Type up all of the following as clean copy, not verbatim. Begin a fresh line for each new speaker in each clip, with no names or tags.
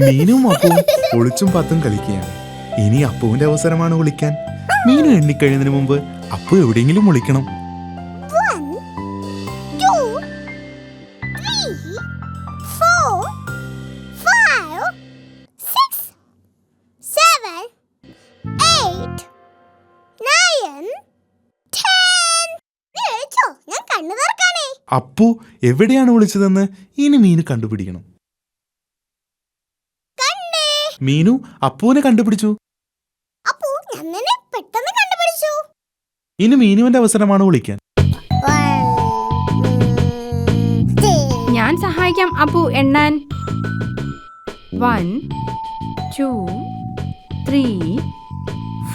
മീനും അപ്പുവും ഒളിച്ചും പത്തും കളിക്കുകയാണ്. ഇനി അപ്പുവിന്റെ അവസരമാണ് വിളിക്കാൻ. മീനു എണ്ണിക്കഴിയുന്നതിന് മുമ്പ് അപ്പു എവിടെയെങ്കിലും വിളിക്കണം.
1, 2, 3, 4, 5, 6, 7, 8, 9, 10. വിളിച്ചോ? ഞാൻ കണ്ണു തുറക്കാനേ.
അപ്പു എവിടെയാണ് വിളിച്ചതെന്ന് ഇനി മീനു കണ്ടുപിടിക്കണം. മീനു അപ്പുവിനെ കണ്ടുപിടിച്ചു.
അപ്പു ഞാൻ പെട്ടെന്ന് കണ്ടുപിടിച്ചു.
ഇനി മീനുവിന്റെ അവസരമാണ് വിളിക്കാൻ.
ഞാൻ സഹായിക്കാം അപ്പു എണ്ണാൻ. 1, 2, 3,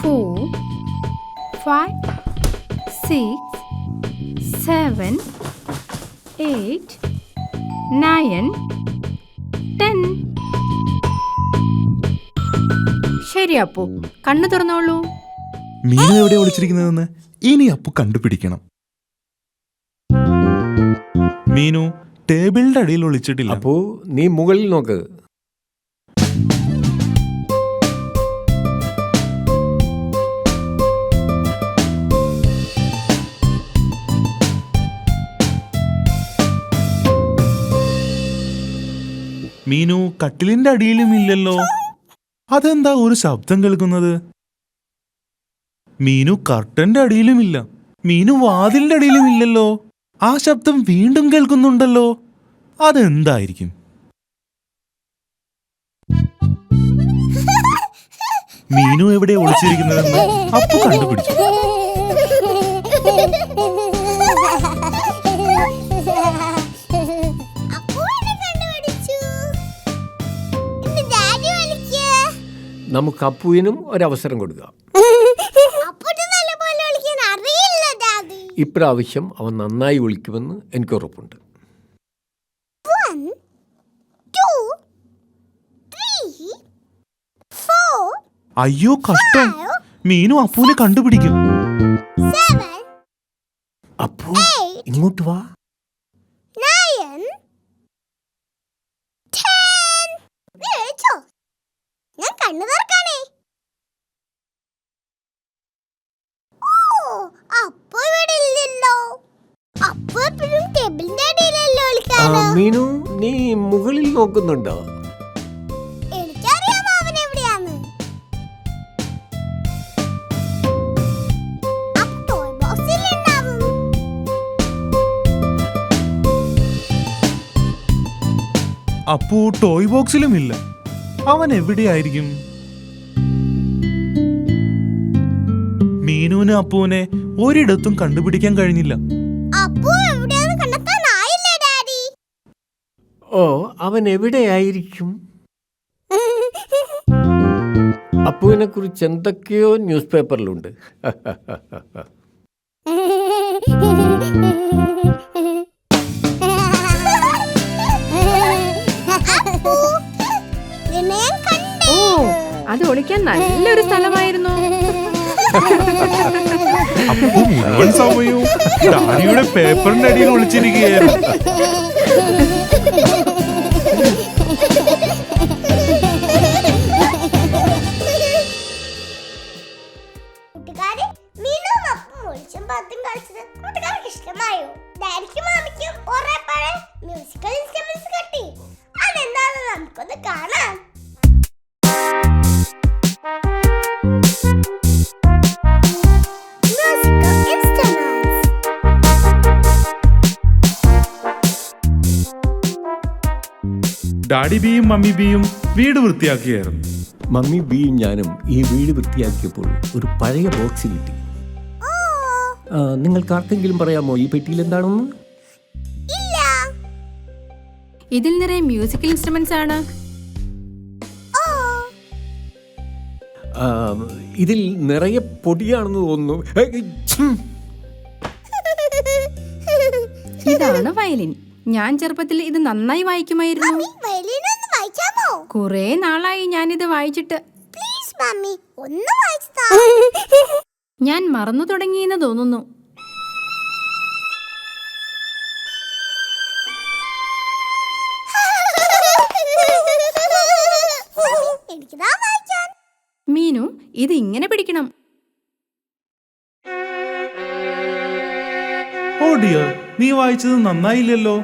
4, 5, 6, 7, 8, 9, 10. ശരി അപ്പു, കണ്ണു തുറന്നോളൂ.
മീനു എവിടെ വിളിച്ചിരിക്കുന്നതെന്ന് ഇനി അപ്പു കണ്ടുപിടിക്കണം. മീനു ടേബിളിന്റെ അടിയിൽ ഒളിച്ചിട്ടില്ല.
അപ്പോ നീ മുകളിൽ നോക്ക്.
മീനു കട്ടിലിന്റെ അടിയിലും ഇല്ലല്ലോ. അതെന്താ ഒരു ശബ്ദം കേൾക്കുന്നത്? മീനു കർട്ടന്റെ അടിയിലുമില്ല. മീനു വാതിലിന്റെ അടിയിലും ഇല്ലല്ലോ. ആ ശബ്ദം വീണ്ടും കേൾക്കുന്നുണ്ടല്ലോ. അതെന്തായിരിക്കും? മീനു എവിടെ ഒളിച്ചിരിക്കുന്നതെന്ന് അപ്പു കണ്ടുപിടിച്ചു.
നമുക്ക് അപ്പുവിനും ഒരവസരം കൊടുക്കാം. ഇപ്രാവശ്യം അവൻ നന്നായി വിളിക്കുമെന്ന് എനിക്ക് ഉറപ്പുണ്ട്.
1, 2, 3, 4.
അയ്യോ കഷ്ടം, മീനു അപ്പുവിനെ കണ്ടുപിടിക്കും.
7,
അപ്പു ഇങ്ങോട്ട് വാ.
9, 10. വിളിച്ചോ? ഞാൻ കണ്ണു തുറക്കാനേ. അപ്പു ഇവിടെ ഇല്ലല്ലോ. അപ്പു എപ്പോഴും ടേബിളിന്റെ അടിയിലല്ലോ വിളിക്കാറ്.
മീനു നീ മുകളിൽ നോക്കുന്നുണ്ടോ?
എനിക്കറിയാം അവൻ എവിടെയാന്ന്. ടോയ് ബോക്സിൽ ഉണ്ടാവും.
അപ്പു ടോയ് ബോക്സിലും ഇല്ല. അവൻ എവിടെയായിരിക്കും? മീനുവിന് അപ്പുവിനെ ഒരിടത്തും കണ്ടുപിടിക്കാൻ കഴിഞ്ഞില്ല.
അപ്പു എവിടെയാന്ന് കണ്ടെത്താനായില്ലേ ഡാഡി?
ഓ, അവൻ എവിടെയായിരിക്കും? അപ്പുവിനെ കുറിച്ച് എന്തൊക്കെയോ ന്യൂസ് പേപ്പറിലുണ്ട്.
ഓ, അത് ഒളിക്കാൻ നല്ലൊരു സ്ഥലമായിരുന്നു.
അപ്പു മുഴുവൻ സമയവും ഡാഡിയുടെ പേപ്പറിന്റെ അടിയിൽ ഒളിച്ചിരിക്കുകയായിരുന്നു.
കൂട്ടുകാരെ, മീനും അപ്പും ഒളിച്ചും പാത്തും കളിച്ചത് കൂട്ടുകാർക്ക് ഇഷ്ടമായോ? ഡാഡിക്കും മാമിക്കും ഒരേപോലെ മ്യൂസിക്കൽ ഇൻസ്ട്രുമെന്റ്സ് കിട്ടി. അതെന്താണെന്ന് നമുക്കൊന്ന് കാണാം.
ഡാഡി ബിയും മമ്മി ബിയും വീട് വൃത്തിയാക്കുകയായിരുന്നു.
മമ്മി ബിയും ഞാനും ഈ വീട് വൃത്തിയാക്കിയപ്പോൾ ഒരു പഴയ ബോക്സ് കിട്ടി. നിങ്ങൾക്ക് ആർക്കെങ്കിലും പറയാമോ ഈ പെട്ടിയിൽ എന്താണെന്ന്?
ഇതിൽ നിറയെ മ്യൂസിക്കൽ ഇൻസ്ട്രുമെന്റ്സ് ആണ്.
ഇതിൽ നിറയെ പൊടിയാണെന്ന് തോന്നുന്നു.
ഇതാണ് വയലിൻ. ഞാൻ ചെറുപ്പത്തിൽ ഇത് നന്നായി വായിക്കുമായിരുന്നു. കുറെ നാളായി ഞാനിത് വായിച്ചിട്ട്. ഞാൻ മറന്നു തുടങ്ങിയെന്ന് തോന്നുന്നു.
എനിക്കിതാ വായിക്കാൻ.
മീനു ഇത് ഇങ്ങനെ പിടിക്കണം.
ഓ ഡിയർ, നീ വായിച്ചത് നന്നായില്ലല്ലോ.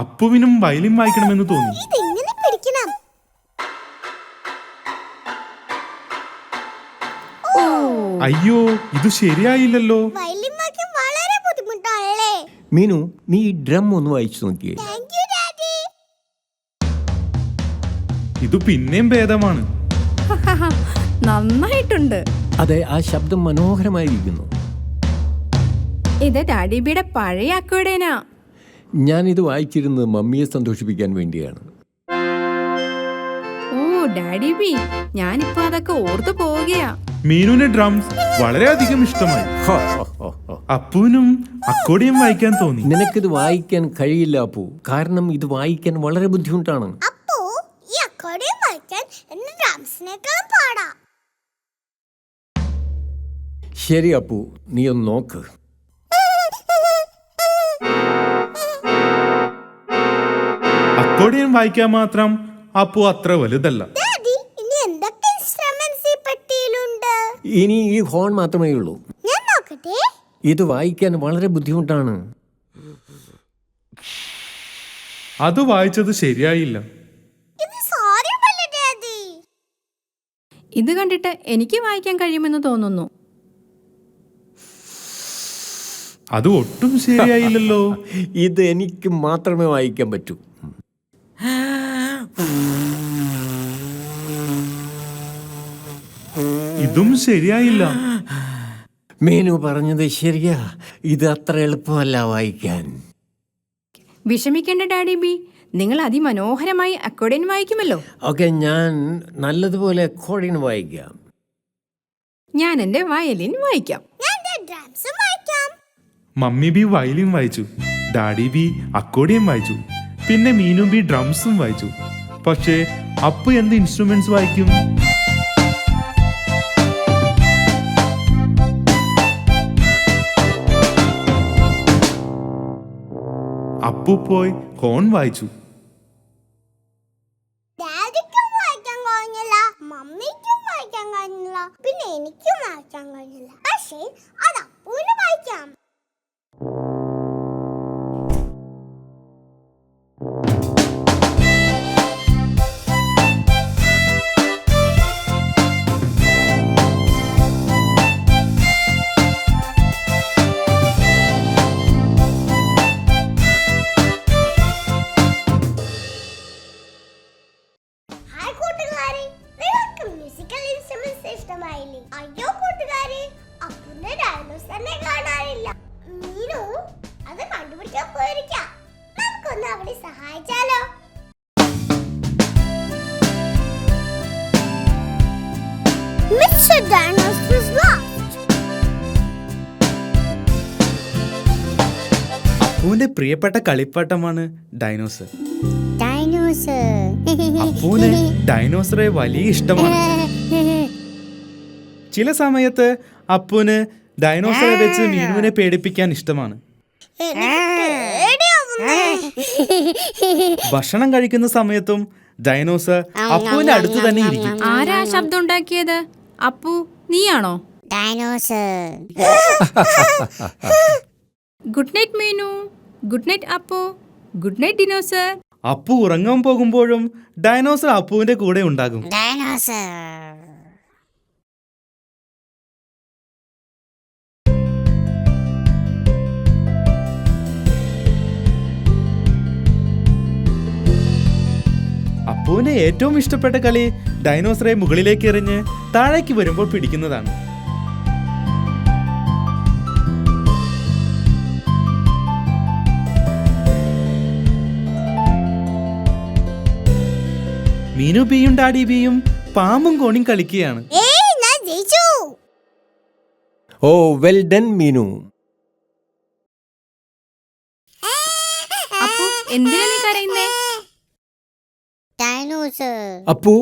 അപ്പുവിനും വയലിൻ വായിക്കണമെന്ന് തോന്നി.
ഇതെങ്ങനെ പിടിക്കണം?
അയ്യോ, ഇത് ശരിയായില്ലല്ലോ.
വയലിൻ വായിക്കാൻ വളരെ ബുദ്ധിമുട്ടാണല്ലേ.
മീനു, നീ ഈ ഡ്രം ഒന്ന് വായിച്ചു നോക്കിയേ.
Thank you daddy.
ഇത് പിന്നെയും ഭേദമാണ്.
നന്നായിട്ടുണ്ട്.
അതെ, ആ ശബ്ദം മനോഹരമായിരിക്കുന്നു.
ഇത് ഡാഡിബിയുടെ പഴയ അക്വേഡേനാ.
ഞാനിത് വായിച്ചിരുന്നത് മമ്മിയെ സന്തോഷിപ്പിക്കാൻ വേണ്ടിയാണ്.
ഓ ഡാഡിബി, ഞാനിപ്പോ അതൊക്കെ ഓർത്തു പോവുകയാ.
മീനുവിന് ഡ്രംസ് വളരെയധികം ഇഷ്ടമായി.
ഹോ, ഹോ, ഹോ, ഹോ.
അപ്പുവിനും അക്കോഡിയം വായിക്കാൻ തോന്നി.
നിനക്കിത് വായിക്കാൻ കഴിയില്ല അപ്പു, കാരണം ഇത് വായിക്കാൻ വളരെ ബുദ്ധിമുട്ടാണ്.
അപ്പോ ഈ അക്കോർഡിയൻ വായിക്കാൻ എന്റെ ഡ്രംസിനേക്കാളും പാടാ.
ശരി അപ്പു, നീ ഒന്ന് നോക്ക്.
അക്കോഡിയം വായിക്കാൻ മാത്രം അപ്പു അത്ര വലുതല്ല.
ഡാഡി, ഇനി എന്തൊക്കെ ഇൻസ്ട്രുമെന്റ്സ് ഈ പെട്ടിയിലുണ്ട്?
ഇനി ഈ ഹോൺ മാത്രമേ ഉള്ളൂ.
ഞാൻ നോക്കട്ടെ.
ഇത് വായിക്കാൻ വളരെ ബുദ്ധിമുട്ടാണ്.
അത് വായിച്ചത് ശരിയായില്ല.
ഇത് സാരമല്ല ഡാഡി.
ഇത് കണ്ടിട്ട് എനിക്ക് വായിക്കാൻ കഴിയുമെന്ന് തോന്നുന്നു.
അത് ഒട്ടും ശരിയായില്ലല്ലോ.
ഇത് എനിക്ക് മാത്രമേ വായിക്കാൻ പറ്റൂ.
ഇതും ശരിയായില്ല.
മീനു പറഞ്ഞത് ശരിയാ, ഇത് അത്ര എളുപ്പമല്ല വായിക്കാൻ.
വിഷമിക്കേണ്ട ഡാഡിബി, നിങ്ങൾ അതിമനോഹരമായി അക്വേഡേൻ വായിക്കുമല്ലോ.
ഓക്കെ, ഞാൻ നല്ലതുപോലെ അക്കോർഡിയൻ വായിക്കാം.
ഞാൻ എന്റെ വയലിൻ വായിക്കാം.
ഞാൻ ഡ്രംസും വായിക്കാം.
മമ്മി ബി വയലിൻ വായിച്ചു, ഡാഡി ബി അക്കോഡിയം വായിച്ചു, പിന്നെ മീനു ബി ഡ്രംസും വായിച്ചു. പക്ഷേ അപ്പു എന്ത് ഇൻസ്ട്രുമെന്റ്സ് വായിക്കും? അപ്പു പോയി ഹോൺ വായിച്ചു.
ഡാഡിക്കും വായിക്കാൻ കഴിഞ്ഞില്ല, മമ്മിക്കും വായിക്കാൻ കഴിഞ്ഞില്ല, പിന്നെ എനിക്കും വായിക്കാൻ കഴിഞ്ഞില്ല. പക്ഷേ അത് അപ്പൂന് വായിക്കാം. ഹായ് കൂട്ടുകാരെ, നിങ്ങൾക്ക് മ്യൂസിക്കൽ ഇൻസ്ട്രുമെന്റ്സ് ഇഷ്ടമായില്ലേ? അയ്യോ കൂട്ടുകാരെ, അപ്പുന്റെ ഡൈനോസറിനെ കാണാനില്ല. മീനു അത് കണ്ടുപിടിക്കാൻ പോയിരിക്കാം. നമുക്കൊന്ന് അവിടെ സഹായിച്ചാലോ? Mister dinosaur is lost.
അപ്പുവിന്റെ പ്രിയപ്പെട്ട കളിപ്പാട്ടമാണ് ഡൈനോസർ.
ഡൈനോസർ.
അപ്പുവിന് ഡൈനോസറെ വലിയ ഇഷ്ടമാണ്. ചില സമയത്ത് അപ്പുവിന് ഡൈനോസറെ വെച്ച് മീനുവിനെ പേടിപ്പിക്കാൻ ഇഷ്ടമാണ്. ഭക്ഷണം കഴിക്കുന്ന സമയത്തും ഡൈനോസർ അപ്പുവിന്റെ അടുത്ത് തന്നെ ഇരിക്കും.
ആരാ ശബ്ദം ഉണ്ടാക്കിയത്? അപ്പു, നീയാണോ?
Dinosaur.
Good night Meenu. Good night Appu. Good night dinosaur.
Appu ഉറങ്ങാൻ പോകുമ്പോഴും ഡൈനോസർ അപ്പുവിന്റെ കൂടെ ഉണ്ടാകും.
ഡൈനോസർ.
അപ്പുവിന് ഏറ്റവും ഇഷ്ടപ്പെട്ട കളി ഡൈനോസറെ മുകളിലേക്ക് എറിഞ്ഞ് താഴേക്ക് വരുമ്പോൾ പിടിക്കുന്നതാണ്. മീനു ബിയും ഡാഡി ബിയും പാമ്പും കോണിയും കളിക്കുകയാണ്.
ഏയ്, ഞാൻ ജയിച്ചു.
ഓ, വെൽ ഡൺ മീനു.
അപ്പു, എന്തിനാ നീ കരയുന്നേ?
ഡൈനോസർ.
അപ്പു,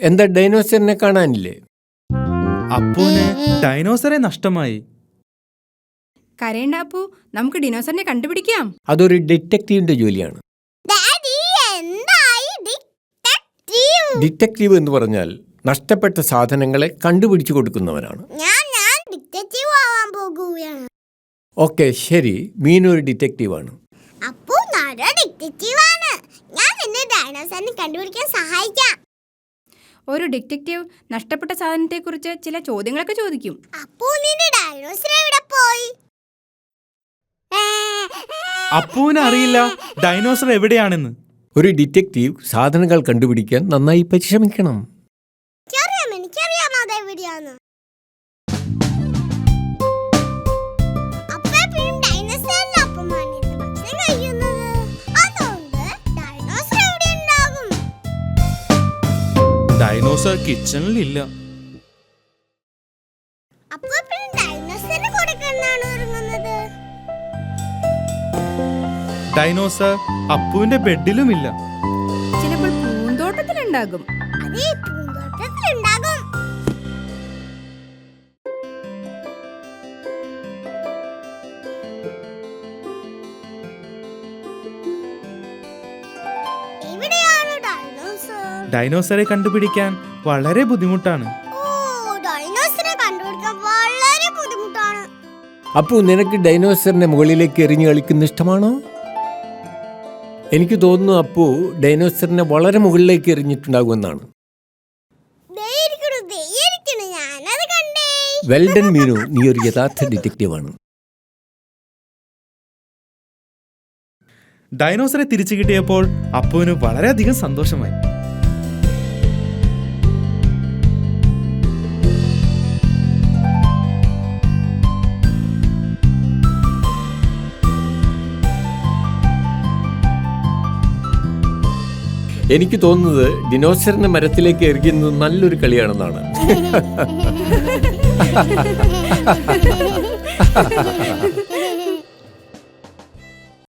എന്താ ഡൈനോസറിനെ കാണാനില്ലേ?
അപ്പുവിന് ഡൈനോസറെ നഷ്ടമായി.
കരയണ്ട അപ്പു, നമുക്ക് ഡിനോസറിനെ കണ്ടുപിടിക്കാം.
അതൊരു ഡിറ്റക്റ്റീവിന്റെ ജോലിയാണ്.
ഡാഡി, എന്തായി?
ഡിറ്റക്റ്റീവ് എന്ന് പറഞ്ഞാൽ നഷ്ടപ്പെട്ട സാധനങ്ങളെ കണ്ടുപിടിച്ചു കൊടുക്കുന്നവനാണ്.
ഞാൻ ഡിറ്റക്റ്റീവ് ആവാൻ പോകുകയാണ്.
ഓക്കെ, ശരി. മീനു ഒരു ഡിറ്റക്റ്റീവാണ്.
അപ്പു നല്ല ഡിറ്റക്റ്റീവാണ്. ഞാൻ നിന്നെ ഡൈനോസറിനെ കണ്ടുപിടിക്കാൻ സഹായിക്കാം.
ഒരു ഡിറ്റക്റ്റീവ് നഷ്ടപ്പെട്ട സാധനത്തെക്കുറിച്ച് ചില ചോദ്യങ്ങളൊക്കെ ചോദിക്കും.
അപ്പു നിന്റെ ഡൈനോസർ എവിടെ പോയി?
അപ്പുവിന് അറിയില്ല ഡൈനോസർ എവിടെയാണെന്ന്.
ഒരു ഡിറ്റക്റ്റീവ് സാധനങ്ങൾ കണ്ടുപിടിക്കാൻ നന്നായി പരിശ്രമിക്കണം.
എനിക്കറിയാം അതെവിടെയാന്ന്. അപ്പോഴും ഡൈനോസറിന്റെ ഒപ്പമാണ് ഇരുന്ന് ഭക്ഷണം കഴിക്കുന്നത്. അതുകൊണ്ട് ഡൈനോസർ എവിടെ ഉണ്ടാകും?
ഡൈനോസർ കിച്ചണിലില്ല.
അപ്പോഴും ഡൈനോസറിന് കൊടുക്കാനാണ് ഒരുങ്ങുന്നത്.
ഡൈനോസർ അപ്പുവിന്റെ ബെഡിലുമില്ല.
ചിലപ്പോൾ പൂന്തോട്ടത്തിലുണ്ടാകും.
അതേ പൂന്തോട്ടത്തിലുണ്ടാകും. എവിടെയാണ് ഡൈനോസർ?
ഡൈനോസറെ കണ്ടുപിടിക്കാൻ വളരെ ബുദ്ധിമുട്ടാണ്.
ഡൈനോസറെ കണ്ടുപിടിക്കാൻ വളരെ ബുദ്ധിമുട്ടാണ്.
അപ്പോൾ നിനക്ക് ഡൈനോസറിനെ മുകളിലേക്ക് എറിഞ്ഞു കളിക്കുന്ന ഇഷ്ടമാണോ? എനിക്ക് തോന്നുന്നു അപ്പു ഡൈനോസറിനെ വളരെ മുകളിലേക്ക് എറിഞ്ഞിട്ടുണ്ടാകുമെന്നാണ്.
ഞാനത് കണ്ടേ.
വെൽഡൻ മീനു, നീ ഒരു യഥാർത്ഥ ഡിറ്റക്റ്റീവാണ്.
ഡൈനോസറെ തിരിച്ചു കിട്ടിയപ്പോൾ അപ്പുവിന് വളരെയധികം സന്തോഷമായി.
എനിക്ക് തോന്നുന്നത് ഡിനോസറിനെ മരത്തിലേക്ക് എറിയുന്നത് നല്ലൊരു കളിയാണെന്നാണ്.